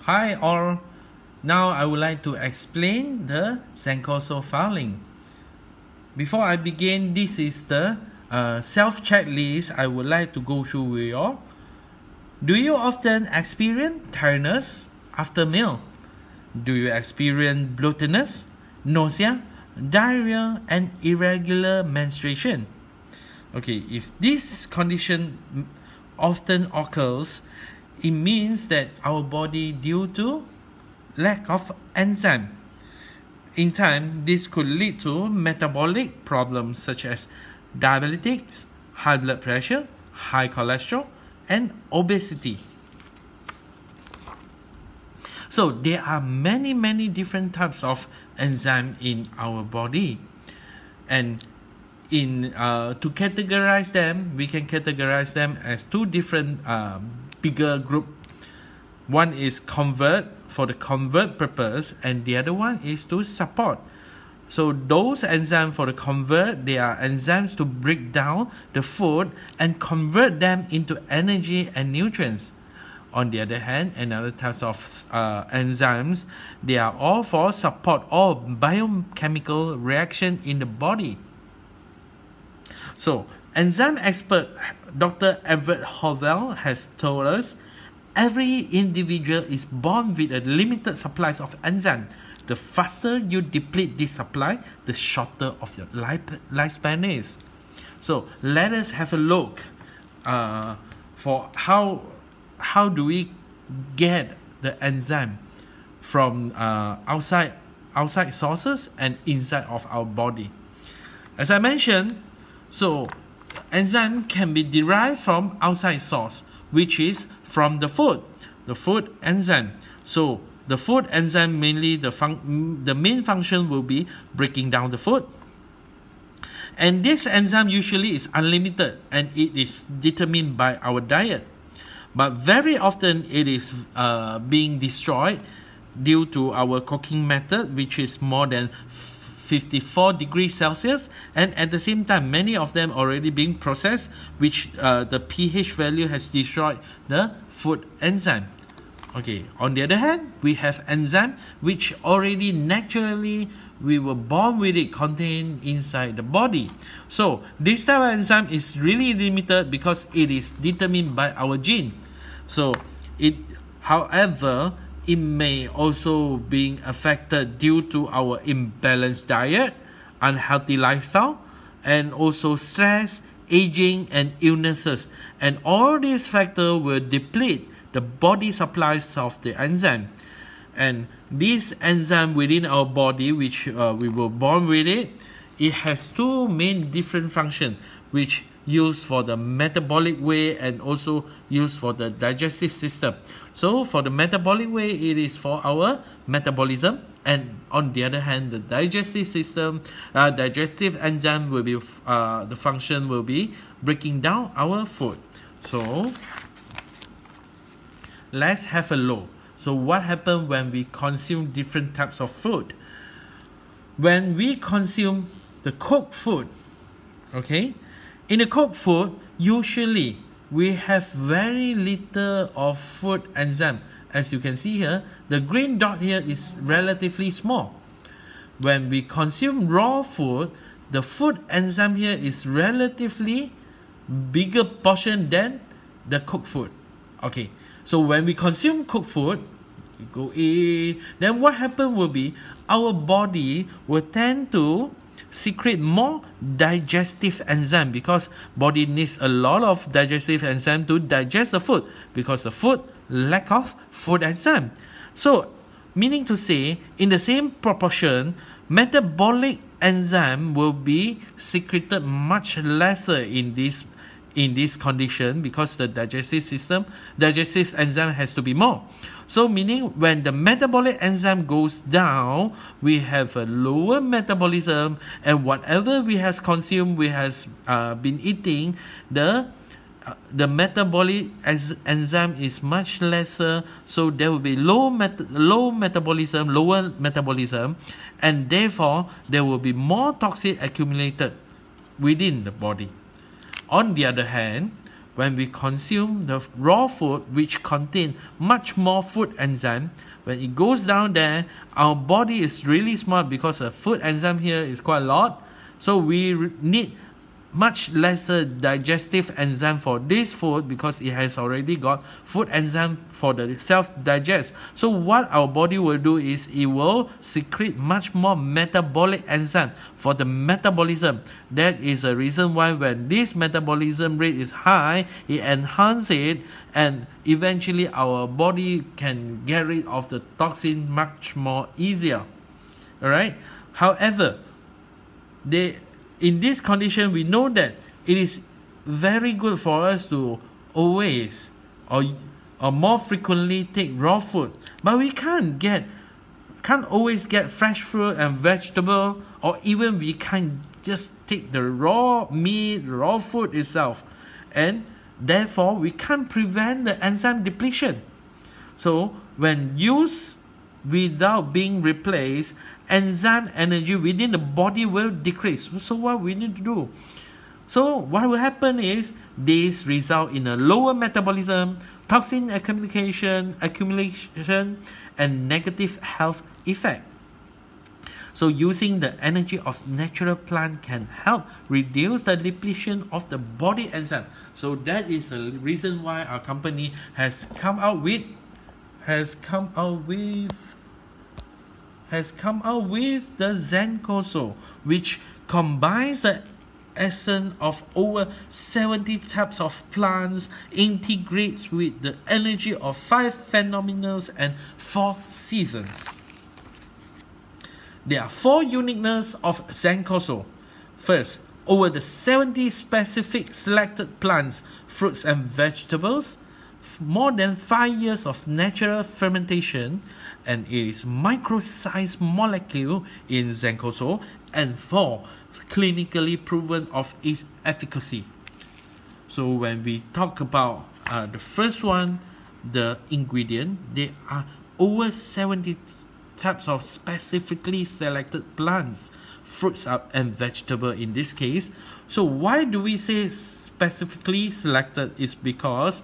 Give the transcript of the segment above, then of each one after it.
Hi all, now I would like to explain the Zencoso filing. Before I begin, this is the self-checklist I would like to go through with you all. Do you often experience tiredness after meal? Do you experience bloatedness, nausea, diarrhea, and irregular menstruation? Okay, if this condition often occurs, it means that our body due to lack of enzyme. In time, this could lead to metabolic problems such as diabetes, high blood pressure, high cholesterol, and obesity. So there are many different types of enzyme in our body, and to categorize them, we can categorize them as two different bigger group. One is convert for the convert purpose, and the other one is to support. So those enzymes for the convert, they are enzymes to break down the food and convert them into energy and nutrients. On the other hand, another types of enzymes, they are all for support or biochemical reaction in the body. So, enzyme expert Dr. Everett Howell has told us every individual is born with a limited supply of enzyme. The faster you deplete this supply, the shorter of your lifespan is. So, let us have a look for how do we get the enzyme from outside sources and inside of our body. As I mentioned, so enzyme can be derived from outside source, which is from the food enzyme. So the food enzyme mainly the main function will be breaking down the food. And this enzyme usually is unlimited and it is determined by our diet. But very often it is being destroyed due to our cooking method, which is more than 54 degrees Celsius, and at the same time many of them already being processed, which the pH value has destroyed the food enzyme. Okay, on the other hand, we have enzyme which already naturally we were born with it contained inside the body. So this type of enzyme is really limited because it is determined by our gene. So however, it may also being affected due to our imbalanced diet, unhealthy lifestyle, and also stress, aging, and illnesses. And all these factors will deplete the body supplies of the enzyme. And this enzyme within our body, which we were born with it has two main different functions, which used for the metabolic way and also used for the digestive system. So for the metabolic way, it is for our metabolism, and on the other hand, the digestive system, digestive enzyme will be the function will be breaking down our food. So let's have a look. So what happens when we consume different types of food? When we consume the cooked food, okay, in the cooked food, usually we have very little of food enzyme. As you can see here, the green dot here is relatively small. When we consume raw food, the food enzyme here is relatively bigger portion than the cooked food. Okay, so when we consume cooked food, we go in, then what happens will be our body will tend to secrete more digestive enzyme, because body needs a lot of digestive enzyme to digest the food, because the food lack of food enzyme. So meaning to say, in the same proportion, metabolic enzyme will be secreted much lesser in this condition, because the digestive enzyme has to be more. So meaning when the metabolic enzyme goes down, we have a lower metabolism, and whatever we has consumed, we has been eating, the metabolic enzyme is much lesser, so there will be lower metabolism, and therefore there will be more toxin accumulated within the body. On the other hand, when we consume the raw food, which contain much more food enzyme, when it goes down there, our body is really smart because the food enzyme here is quite a lot. So we need much lesser digestive enzyme for this food because it has already got food enzyme for the self-digest. So what our body will do is it will secrete much more metabolic enzyme for the metabolism. That is a reason why when this metabolism rate is high, it enhances it, and eventually our body can get rid of the toxin much more easier. Alright? However, in this condition, we know that it is very good for us to always or more frequently take raw food, but we can't always get fresh fruit and vegetable, or even we can't just take the raw meat, raw food itself, and therefore we can't prevent the enzyme depletion. So when used without being replaced, enzyme energy within the body will decrease. So what we need to do? So what will happen is this result in a lower metabolism, toxin accumulation, and negative health effect. So using the energy of natural plant can help reduce the depletion of the body enzyme. So that is the reason why our company has come out with the Zencoso, which combines the essence of over 70 types of plants, integrates with the energy of 5 phenomena and 4 seasons. There are 4 uniqueness of Zencoso. First, over the 70 specific selected plants, fruits and vegetables, more than 5 years of natural fermentation, and it is micro-sized molecule in Zencoso, and 4 clinically proven of its efficacy. So when we talk about the first one, the ingredient, there are over 70 types of specifically selected plants, fruits and vegetable in this case. So why do we say specifically selected? Is because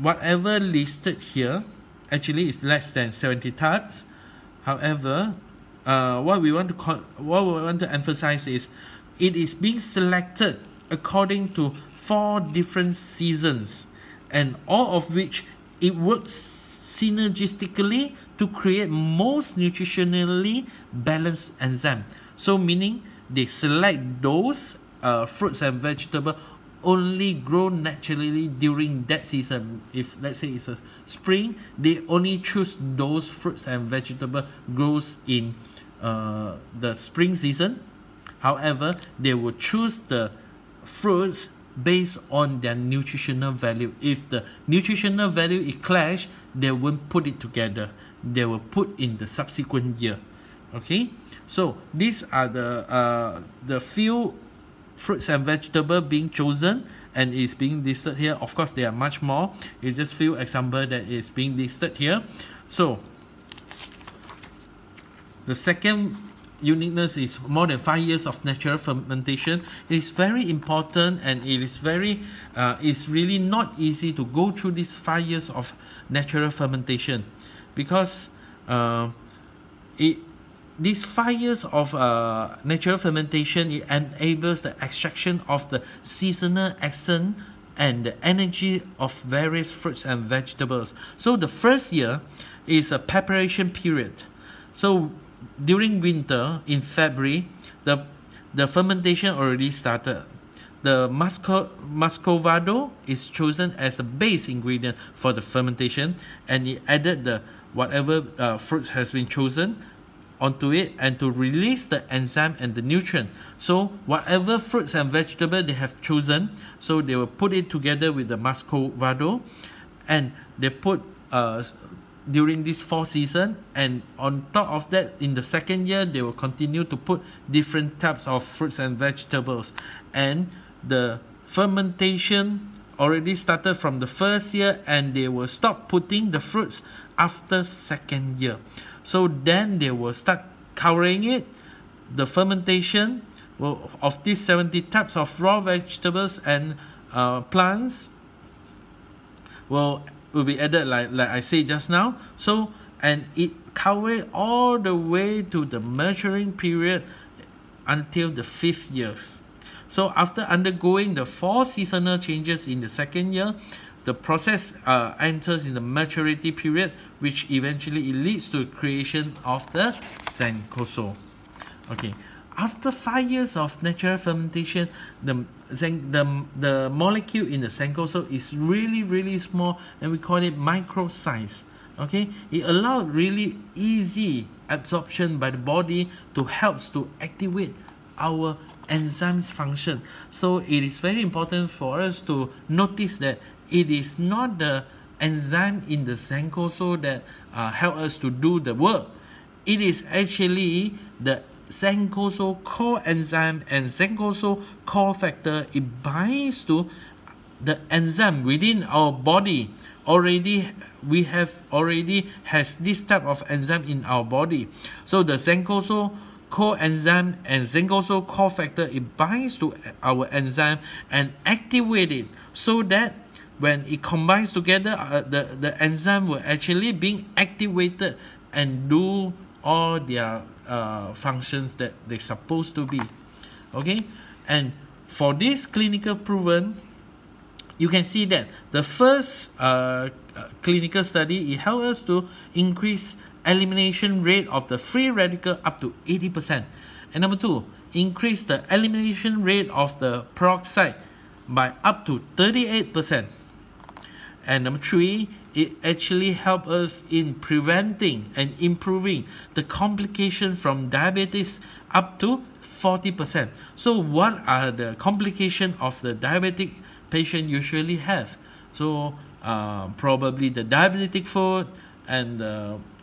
whatever listed here actually is less than 70 types. However, what we want to emphasize is it is being selected according to 4 different seasons, and all of which it works synergistically to create most nutritionally balanced enzyme. So meaning they select those fruits and vegetables only grow naturally during that season. If let's say it's a spring, they only choose those fruits and vegetables grows in the spring season. However, they will choose the fruits based on their nutritional value. If the nutritional value is clash, they won't put it together. They will put in the subsequent year. Okay, so these are the few fruits and vegetables being chosen and is being listed here. Of course, there are much more. It's just few examples that is being listed here. So the second uniqueness is more than 5 years of natural fermentation. It is very important, and it is it's really not easy to go through these 5 years of natural fermentation, because these 5 years of natural fermentation, it enables the extraction of the seasonal essence and the energy of various fruits and vegetables. So the first year is a preparation period. So during winter, in February, the fermentation already started. The muscovado is chosen as the base ingredient for the fermentation, and it added the whatever fruit has been chosen onto it, and to release the enzyme and the nutrient. So whatever fruits and vegetables they have chosen, so they will put it together with the muscovado, and they put during this 4 season, and on top of that, in the second year, they will continue to put different types of fruits and vegetables, and the fermentation already started from the first year, and they will stop putting the fruits after second year. So then they will start covering it, the fermentation of these 70 types of raw vegetables and plants will be added like I said just now. So, and it covers all the way to the maturing period until the 5th years. So after undergoing the 4 seasonal changes in the 2nd year, the process enters in the maturity period, which eventually leads to creation of the Zencoso. Okay, after 5 years of natural fermentation, the molecule in the Zencoso is really small, and we call it micro size. Okay, it allows really easy absorption by the body to helps to activate our enzymes function. So it is very important for us to notice that it is not the enzyme in the Zencoso that help us to do the work. It is actually the Zencoso coenzyme and Zencoso cofactor. It binds to the enzyme within our body. We have already has this type of enzyme in our body. So the Zencoso coenzyme and Zencoso cofactor, it binds to our enzyme and activate it, so that when it combines together, the enzyme will actually being activated and do all their functions that they're supposed to be. Okay, and for this clinical proven, you can see that the first clinical study, it helped us to increase elimination rate of the free radical up to 80%. And number 2, increase the elimination rate of the peroxide by up to 38%. And number 3, it actually helped us in preventing and improving the complication from diabetes up to 40%. So what are the complications of the diabetic patient usually have? So probably the diabetic foot and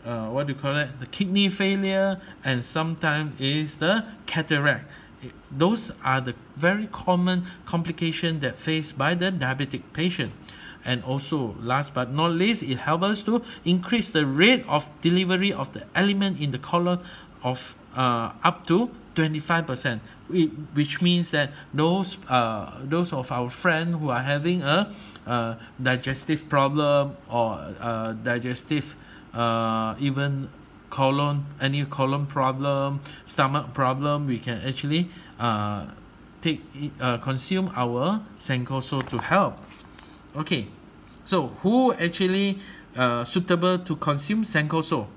what do you call it? The kidney failure, and sometimes is the cataract. Those are the very common complications that faced by the diabetic patient. And also, last but not least, it helps us to increase the rate of delivery of the element in the colon of up to 25%, which means that those of our friends who are having a digestive problem or digestive even any colon problem, stomach problem, we can actually consume our Zencoso to help. Okay, so who actually suitable to consume Zencoso?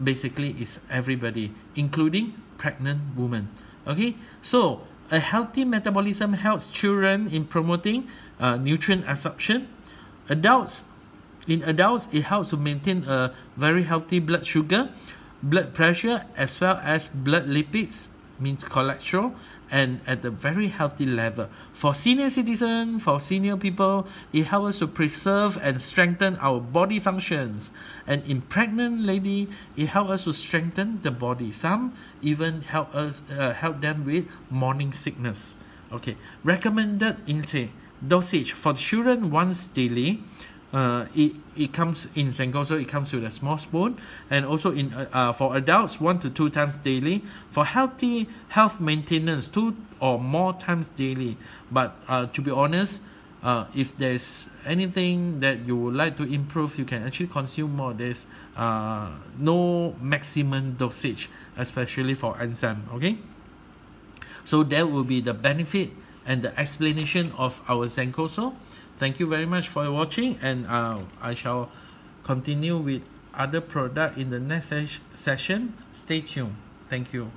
Basically, is everybody, including pregnant women. Okay, so a healthy metabolism helps children in promoting nutrient absorption. In adults, it helps to maintain a very healthy blood sugar, blood pressure, as well as blood lipids, means cholesterol, and at a very healthy level. For senior citizens, for senior people, it helps us to preserve and strengthen our body functions. And in pregnant lady, it helps us to strengthen the body. Some even help them with morning sickness. Okay, recommended intake dosage for children once daily. It comes in Zencoso, it comes with a small spoon, and also in for adults 1 to 2 times daily. For health maintenance, 2 or more times daily. But to be honest, if there's anything that you would like to improve, you can actually consume more. There's no maximum dosage, especially for enzyme. Okay, so that will be the benefit and the explanation of our Zencoso. Thank you very much for watching, and I shall continue with other product in the next session. Stay tuned. Thank you.